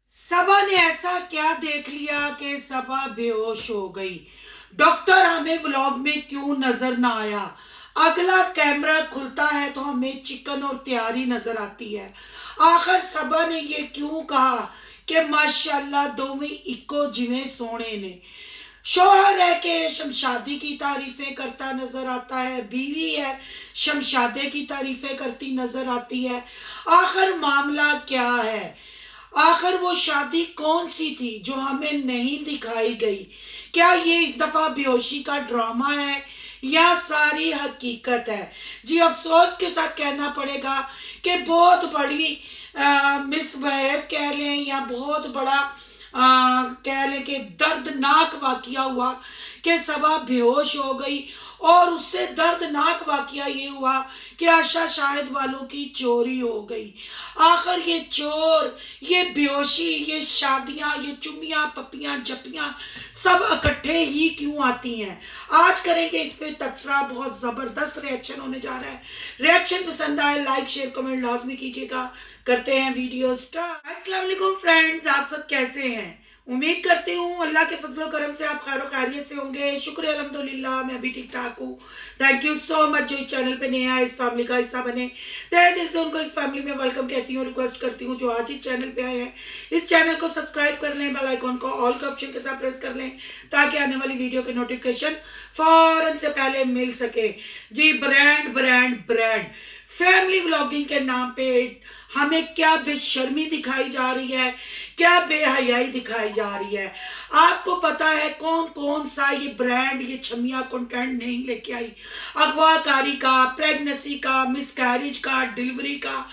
सबा ने ऐसा क्या देख लिया कि सबा बेहोश हो गई। डॉक्टर हमें व्लॉग में क्यों नजर ना आया। अगला कैमरा खुलता है तो हमें चिकन और तैयारी नजर आती है। आखिर सबा ने ये क्यों कहा कि माशाल्लाह दोवें इको जिवें सोने ने। शोहर है कि शमशादी की तारीफें करता नजर आता है, बीवी है शमशादे की तारीफें करती नजर आती है। आखिर मामला क्या है, आखिर वो शादी कौन सी थी जो हमें नहीं दिखाई गई। क्या ये इस दफा बेहोशी का ड्रामा है या सारी हकीकत है। जी अफसोस के साथ कहना पड़ेगा कि बहुत बड़ी मिसबहेव कह लें या बहुत बड़ा कह लें कि दर्दनाक वाकया हुआ कि सबा बेहोश हो गई। और उससे दर्दनाक वाकया ये हुआ कि आशा शाहिद वालों की चोरी हो गई। आखिर ये चोर, ये बेहोशी, ये शादियां, ये चुम्मियां, पपियां, जपियां सब इकट्ठे ही क्यों आती हैं। आज करेंगे इस पे तबसरा। बहुत जबरदस्त रिएक्शन होने जा रहा है। रिएक्शन पसंद आए लाइक शेयर कमेंट लाजमी कीजिएगा। करते हैं वीडियो स्टार्ट। अस्सलाम वालेकुम फ्रेंड्स, आप सब कैसे हैं। उम्मीद करती हूँ अल्लाह के फजलो करम से आप खैर खैरियत से होंगे। शुक्र अल्हम्दुलिल्लाह मैं भी ठीक ठाक हूँ। थैंक यू सो मच जो इस चैनल पे नया है, इस फैमिली का हिस्सा बने। तहे दिल से उनको इस फैमिली में वेलकम कहती हूँ। रिक्वेस्ट करती हूँ जो आज इस चैनल पे आए हैं इस चैनल को सब्सक्राइब कर लें, बेल आइकॉन को ऑल के ऑप्शन के साथ प्रेस कर लें ताकि आने वाली वीडियो के नोटिफिकेशन फौरन से पहले मिल सके। जी brand brand brand family vlogging के नाम पे हमें क्या बेशर्मी दिखाई जा रही है, क्या बेहयाई दिखाई जा रही है। आपको पता है कौन कौन सा ये ब्रांड, ये छमिया कंटेंट नहीं लेके आई। अगवाकारी का, प्रेगनेंसी का, मिसकैरेज का, डिलीवरी का,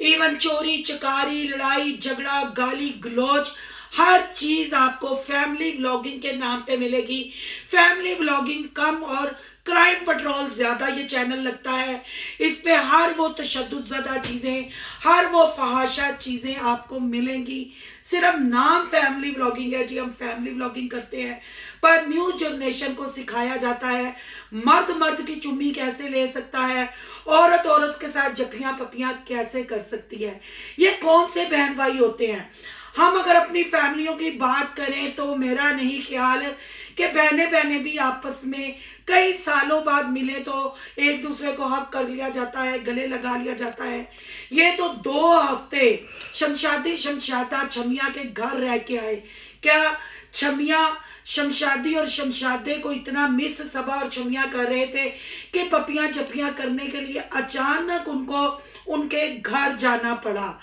इवन चोरी चकारी, लड़ाई झगड़ा, गाली गलौज, हर चीज आपको फैमिली व्लॉगिंग के नाम पे मिलेगी। फैमिली व्लॉगिंग कम और क्राइम पेट्रोल ज्यादा ये चैनल लगता है। इस पे हर वो तशद्दुद ज़दा चीजें, हर वो फहाशा चीजें आपको मिलेंगी। सिर्फ नाम फैमिली व्लॉगिंग है। जी हम फैमिली व्लॉगिंग करते हैं पर न्यू जनरेशन को सिखाया जाता है मर्द मर्द की चुम्मी कैसे ले सकता है, औरत औरत के साथ जपियां पपियां कैसे कर सकती है। ये कौन से बहन भाई होते हैं। हम अगर अपनी फैमिलियों की बात करें तो मेरा नहीं ख्याल कि बहने बहने भी आपस में कई सालों बाद मिले तो एक दूसरे को हक कर लिया जाता है, गले लगा लिया जाता है। ये तो 2 हफ्ते शमशादी शमशादा छमिया के घर रह के आए। क्या छमिया शमशादी और शमशादे को इतना मिस सबा और छमिया कर रहे थे कि पपियां जपियां करने के लिए अचानक उनको उनके घर जाना पड़ा।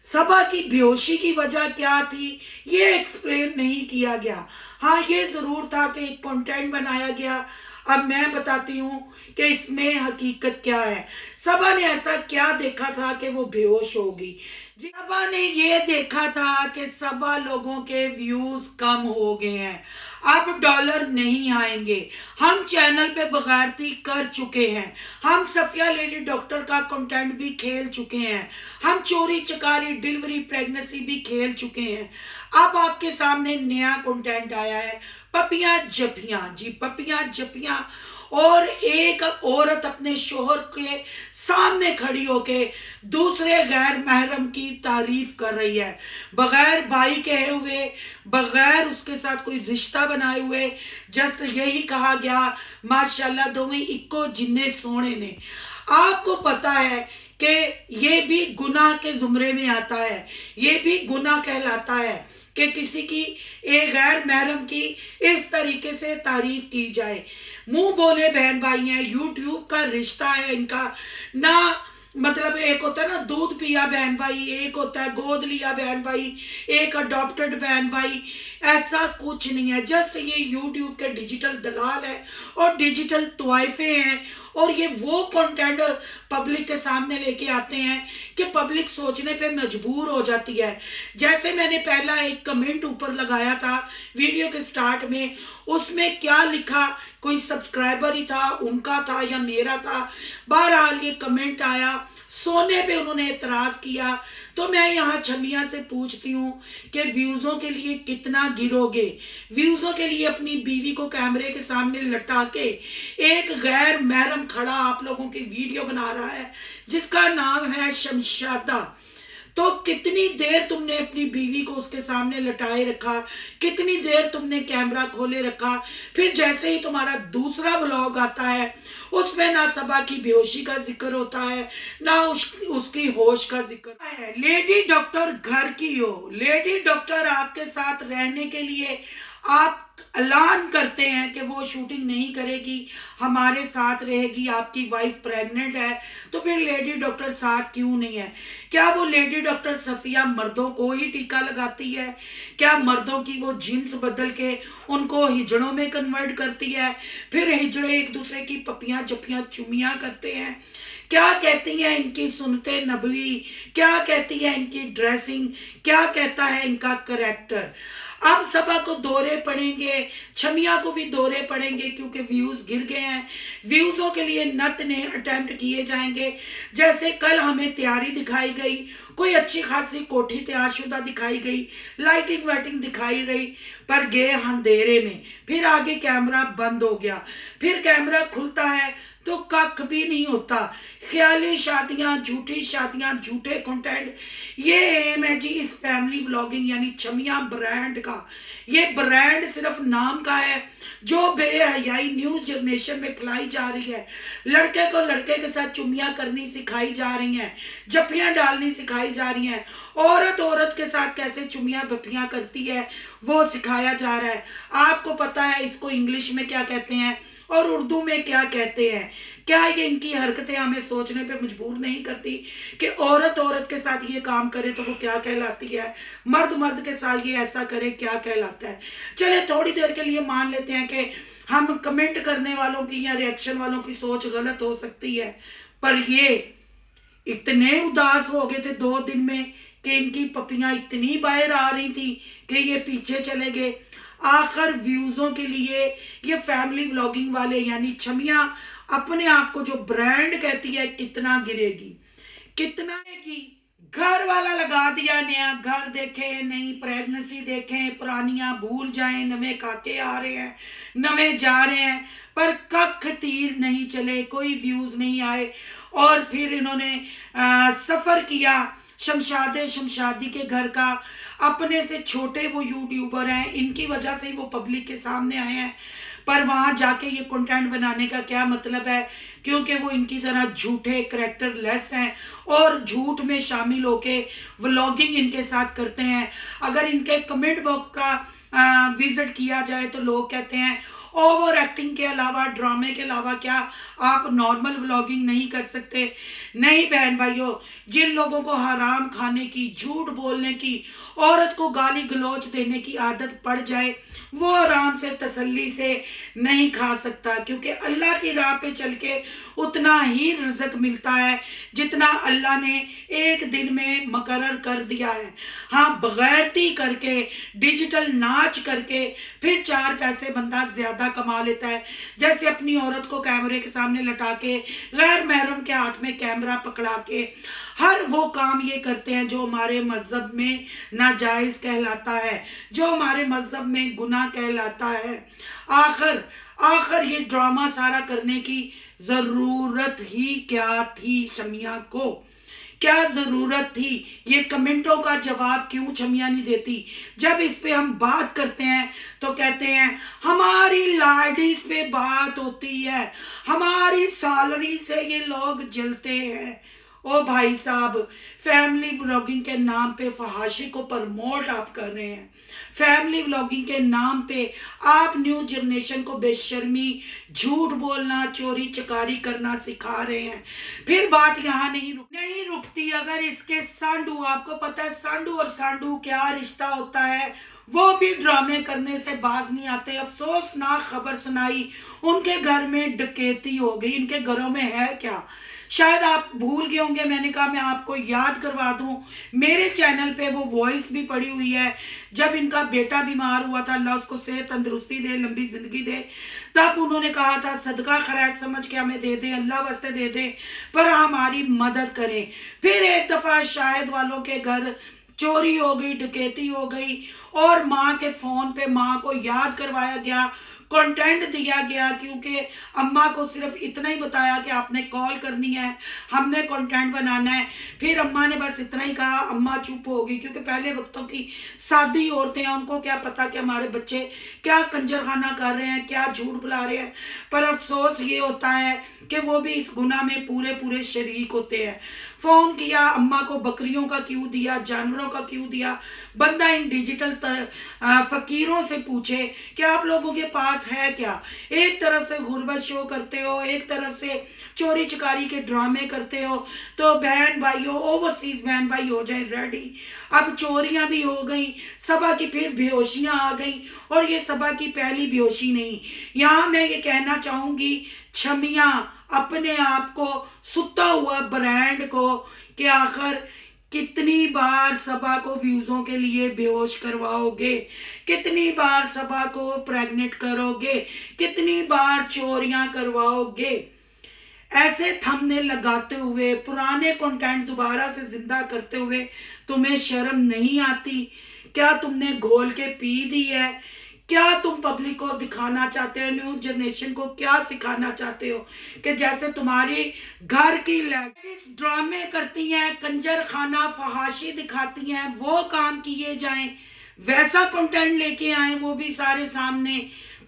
सबा की बेहोशी की वजह क्या थी ये एक्सप्लेन नहीं किया गया। हाँ ये जरूर था कि एक कंटेंट बनाया गया। अब मैं बताती हूँ कि इसमें हकीकत क्या है। सबा ने ऐसा क्या देखा था कि वो बेहोश होगी। जी सबा ने ये देखा था कि सबा लोगों के व्यूज कम हो गए हैं, अब डॉलर नहीं आएंगे। हम चैनल पे बगैरती कर चुके हैं, हम सफिया लेडी डॉक्टर का कंटेंट भी खेल चुके हैं, हम चोरी चकारी डिलीवरी प्रेगनेंसी भी खेल चुके हैं। अब आपके सामने नया कंटेंट आया है पपियां जपियां। जी पपियां जपियां। और एक औरत अपने शोहर के सामने खड़ी होके दूसरे गैर महरम की तारीफ कर रही है, बगैर भाई कहे हुए, बगैर उसके साथ कोई रिश्ता बनाए हुए। जस्ट यही कहा गया माशाल्लाह दोवें इको जिन्ने सोने ने। आपको पता है कि ये भी गुनाह के जुमरे में आता है, ये भी गुनाह कहलाता है कि किसी की एक गैर महरम की इस तरीके से तारीफ की जाए। मुंह बोले बहन भाई हैं, यूट्यूब का रिश्ता है इनका ना। मतलब एक होता है ना दूध पिया बहन भाई, एक होता है गोद लिया बहन भाई, एक अडॉप्टेड बहन भाई। ऐसा कुछ नहीं है। जस्ट ये यूट्यूब के डिजिटल दलाल है और डिजिटल तोहफे हैं। और ये वो कंटेंट पब्लिक के सामने लेके आते हैं कि पब्लिक सोचने पे मजबूर हो जाती है। जैसे मैंने पहला एक कमेंट ऊपर लगाया था वीडियो के स्टार्ट में, उसमें क्या लिखा, कोई सब्सक्राइबर ही था, उनका था या मेरा था, बहरहाल ये कमेंट आया, सोने पे उन्होंने एतराज किया। तो मैं यहाँ छमिया से पूछती हूँ कि व्यूज़ों के लिए कितना गिरोगे। व्यूज़ों के लिए अपनी बीवी को कैमरे के सामने लटा के एक गैर महरम खड़ा आप लोगों की वीडियो बना रहा है जिसका नाम है शमशादा। तो कितनी देर तुमने अपनी बीवी को उसके सामने लटाए रखा, कितनी देर तुमने कैमरा खोले रखा। फिर जैसे ही तुम्हारा दूसरा व्लॉग आता है उसमें ना सबा की बेहोशी का जिक्र होता है, ना उसकी होश का जिक्र है। लेडी डॉक्टर घर की हो, लेडी डॉक्टर आपके साथ रहने के लिए आप ऐलान करते हैं कि वो शूटिंग नहीं करेगी, हमारे साथ रहेगी। आपकी वाइफ प्रेग्नेंट है तो फिर लेडी डॉक्टर साथ क्यों नहीं है? क्या वो लेडी डॉक्टर सफिया मर्दों को ही टीका लगाती है? क्या मर्दों की वो जीन्स बदल के उनको हिजड़ों में कन्वर्ट करती है? फिर हिजड़े एक दूसरे की पपियां जपियां चुमियां करते हैं। क्या कहती है इनकी सुन्नते नबवी, क्या कहती है इनकी ड्रेसिंग, क्या कहता है इनका करैक्टर। अब सबा को दौरे पड़ेंगे, छमिया को भी दौरे पड़ेंगे, क्योंकि व्यूज गिर गए हैं। व्यूजों के लिए नत नए अटेम्प्ट किए जाएंगे। जैसे कल हमें तैयारी दिखाई गई, कोई अच्छी खासी कोठी तैयारशुदा दिखाई गई, लाइटिंग वाइटिंग दिखाई रही, पर गए अंधेरे में। फिर आगे कैमरा बंद हो गया, फिर कैमरा खुलता है तो कख भी नहीं होता। ख्याली शादियां, झूठी शादियां, झूठे कंटेंट, ये एम है जी इस फैमिली व्लॉगिंग यानी छमिया ब्रांड का। ये ब्रांड सिर्फ नाम का है जो बेहयाई न्यू जनरेशन में फैलाई जा रही है। लड़के को लड़के के साथ चुमियां करनी सिखाई जा रही हैं, जप्पियां डालनी सिखाई जा रही हैं, औरत औरत के साथ कैसे चुमियां बप्पियां करती है वो सिखाया जा रहा है। आपको पता है इसको इंग्लिश में क्या कहते हैं और उर्दू में क्या कहते हैं? क्या ये इनकी हरकतें हमें सोचने पे मजबूर नहीं करती कि औरत औरत के साथ ये काम करे तो वो क्या कहलाती है, मर्द मर्द के साथ ये ऐसा करे क्या कहलाता है? चले थोड़ी देर के लिए मान लेते हैं कि हम कमेंट करने वालों की या रिएक्शन वालों की सोच गलत हो सकती है, पर ये इतने उदास हो गए थे 2 दिन में कि इनकी पपियां इतनी बाहर आ रही थी कि ये पीछे चले गए। आखिर व्यूजों के लिए ये फैमिली व्लॉगिंग वाले यानी छमिया अपने आप को जो ब्रांड कहती है कितना गिरेगी, कितना की घर वाला लगा दिया नया घर, देखे नई प्रेगनेंसी देखें, पुरानियां भूल जाएं, नवे काके आ रहे हैं, नवे जा रहे हैं, पर कख तीर नहीं चले, कोई व्यूज नहीं आए। और फिर इन्होंने सफर किया शमशादी के घर का। अपने से छोटे वो यूट्यूबर हैं, इनकी वजह से ही वो पब्लिक के सामने आए हैं, पर वहां जाके ये कंटेंट बनाने का क्या मतलब है? क्योंकि वो इनकी तरह झूठे करैक्टर लेस हैं और झूठ में शामिल होके व्लॉगिंग इनके साथ करते हैं। अगर इनके कमेंट बॉक्स का विजिट किया जाए तो लोग कहते हैं ओवर एक्टिंग के अलावा, ड्रामे के अलावा क्या आप नॉर्मल व्लॉगिंग नहीं कर सकते? नहीं बहन भाइयों, जिन लोगों को हराम खाने की, झूठ बोलने की, औरत को गाली गलौज देने की आदत पड़ जाए वो आराम से तसल्ली से नहीं खा सकता, क्योंकि अल्लाह की राह पे चल के उतना ही रिज़्क मिलता है जितना अल्लाह ने एक दिन में मुकर्रर कर दिया है। हाँ, बगैरती करके, डिजिटल नाच करके फिर 4 पैसे बंदा ज्यादा कमा लेता है। जैसे अपनी औरत को कैमरे के सामने लटा के, गैर महरम के हाथ में कैमरा पकड़ा के हर वो काम ये करते हैं जो हमारे मजहब में नाजायज कहलाता है, जो हमारे मजहब में गुनाह कहलाता है। आखिर ये ड्रामा सारा करने की जरूरत ही क्या थी? छमिया को क्या जरूरत थी? ये कमेंटों का जवाब क्यों छमिया नहीं देती? जब इस पे हम बात करते हैं तो कहते हैं हमारी लाडीज पे बात होती है, हमारी सैलरी से ये लोग जलते हैं। ओ भाई साहब, फैमिली व्लॉगिंग के नाम पे फहाशी को प्रमोट आप कर रहे हैं। फैमिली व्लॉगिंग के नाम पे आप न्यू जनरेशन को बेशर्मी, झूठ बोलना, चोरी चकारी करना सिखा रहे हैं। फिर बात यहाँ नहीं रुकती। अगर इसके सांडू, आपको पता है सांडू और सांडू क्या रिश्ता होता है, वो भी ड्रामे करने से बाज नहीं आते। अफसोसनाक खबर सुनाई, उनके घर में डकैती हो गई। इनके घरों में है क्या? शायद आप भूल गए होंगे, मैंने कहा मैं आपको याद करवा दूं, मेरे चैनल पे वो वॉइस भी पड़ी हुई है। जब इनका बेटा बीमार हुआ था, अल्लाह उसको सेहत तंदुरुस्ती दे, लंबी जिंदगी दे, तब उन्होंने कहा था सदका खैरात समझ के हमें दे दे, अल्लाह वास्ते दे दे, पर हमारी मदद करें। फिर एक दफा शायद वालों के घर चोरी हो गई, डकैती हो गई और माँ के फोन पे माँ को याद करवाया गया, कंटेंट दिया गया, क्योंकि अम्मा को सिर्फ इतना ही बताया कि आपने कॉल करनी है, हमने कंटेंट बनाना है। फिर अम्मा ने बस इतना ही कहा, अम्मा चुप होगी, क्योंकि पहले वक्तों की सादी औरतें हैं, उनको क्या पता कि हमारे बच्चे क्या कंजरखाना कर रहे हैं, क्या झूठ बुला रहे हैं। पर अफसोस ये होता है कि वो भी इस गुनाह में पूरे पूरे शरीक होते हैं। फोन किया, अम्मा को बकरियों का क्यों दिया, जानवरों का क्यों दिया। बंदा इन डिजिटल फकीरों से पूछे कि आप लोगों के पास है क्या। एक तरफ से गुर्बत शो करते हो, एक तरफ से चोरी चकारी के ड्रामे करते हो, तो बहन भाइयों, ओवरसीज बहन भाई हो जाए रेडी। अब चोरियां भी हो गई, सबा की फिर बेहोशियां आ गई, और ये सबा की पहली बेहोशी नहीं। यहाँ मैं ये कहना चाहूंगी, छमिया अपने आप को सुता हुआ ब्रांड को कि आखिर कितनी बार सबा को व्यूजों के लिए बेहोश करवाओगे, कितनी बार सबा को प्रेग्नेंट करोगे, कितनी बार चोरियां करवाओगे। ऐसे थंबनेल लगाते हुए, पुराने कंटेंट दोबारा से जिंदा करते हुए तुम्हें शर्म नहीं आती? क्या तुमने घोल के पी दी है? क्या तुम पब्लिक को दिखाना चाहते हो, न्यू जनरेशन को क्या सिखाना चाहते हो कि जैसे तुम्हारी घर की लेडीज ड्रामे करती हैं, कंजर खाना फहाशी दिखाती हैं, वो काम किए जाएं, वैसा कंटेंट लेके आए, वो भी सारे सामने।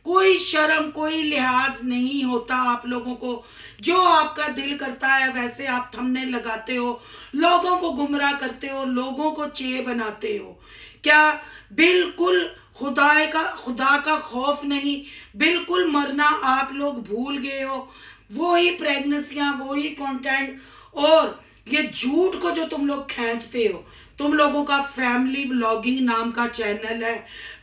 कोई शर्म, कोई लिहाज नहीं होता आप लोगों को। जो आपका दिल करता है वैसे आप थंबनेल लगाते हो, लोगों को गुमराह करते हो, लोगों को चे बनाते हो। क्या बिल्कुल खुदा का खौफ नहीं? बिल्कुल मरना आप लोग भूल गए हो। वो ही प्रेगनेंसियां, वो ही कंटेंट, और ये झूठ को जो तुम लोग खींचते हो। तुम लोगों का फैमिली व्लॉगिंग नाम का चैनल है,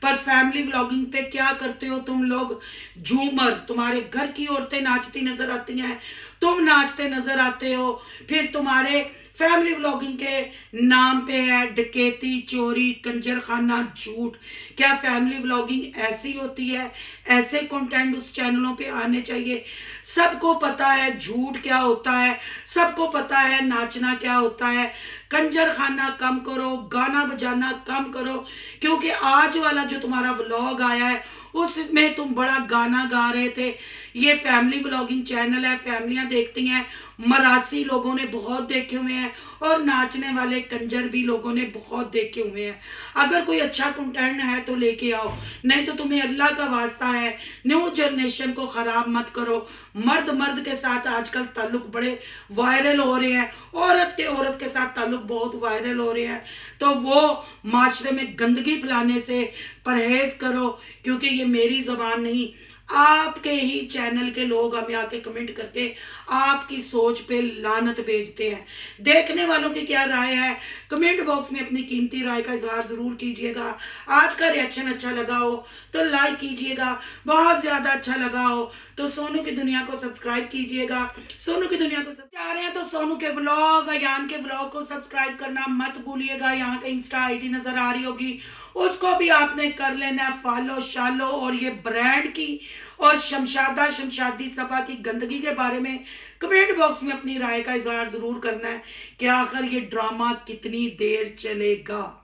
पर फैमिली व्लॉगिंग पे क्या करते हो तुम लोग? झूमर, तुम्हारे घर की औरतें नाचती नजर आती हैं, तुम नाचते नजर आते हो। फिर तुम्हारे फैमिली व्लॉगिंग के नाम पे है डकैती, चोरी, कंजरखाना, झूठ। क्या फैमिली व्लॉगिंग ऐसी होती है? ऐसे कंटेंट उस चैनलों पे आने चाहिए? सबको पता है झूठ क्या होता है, सबको पता है नाचना क्या होता है। कंजरखाना कम करो, गाना बजाना कम करो, क्योंकि आज वाला जो तुम्हारा व्लॉग आया है उसमें तुम बड़ा गाना गा रहे थे। ये फैमिली व्लॉगिंग चैनल है, फैमिलियां देखती हैं, मरासी लोगों ने बहुत देखे हुए हैं, और नाचने वाले कंजर भी लोगों ने बहुत देखे हुए हैं। अगर कोई अच्छा कंटेंट है तो लेके आओ, नहीं तो तुम्हें अल्लाह का वास्ता है न्यू जनरेशन को खराब मत करो। मर्द मर्द के साथ आजकल ताल्लुक बड़े वायरल हो रहे हैं, औरत के साथ ताल्लुक बहुत वायरल हो रहे हैं। तो वो माशरे में गंदगी फैलाने से परहेज करो, क्योंकि ये मेरी जबान नहीं, आपके ही चैनल के लोग हमें आके कमेंट करके आपकी सोच पे लानत भेजते हैं। देखने वालों की क्या राय है, कमेंट बॉक्स में अपनी कीमती राय का इजहार जरूर कीजिएगा। आज का रिएक्शन अच्छा लगा हो तो लाइक कीजिएगा, बहुत ज्यादा अच्छा लगा हो तो सोनू की दुनिया को सब्सक्राइब कीजिएगा। सोनू की दुनिया को जा रहे हैं तो सोनू के व्लॉग, अयान के व्लॉग को सब्सक्राइब करना मत भूलिएगा। यहाँ पे इंस्टा आईडी नजर आ रही होगी, उसको भी आपने कर लेना है फॉलो शालो। और ये ब्रांड की और शमशादी सबा की गंदगी के बारे में कमेंट बॉक्स में अपनी राय का इजहार जरूर करना है कि आखिर ये ड्रामा कितनी देर चलेगा।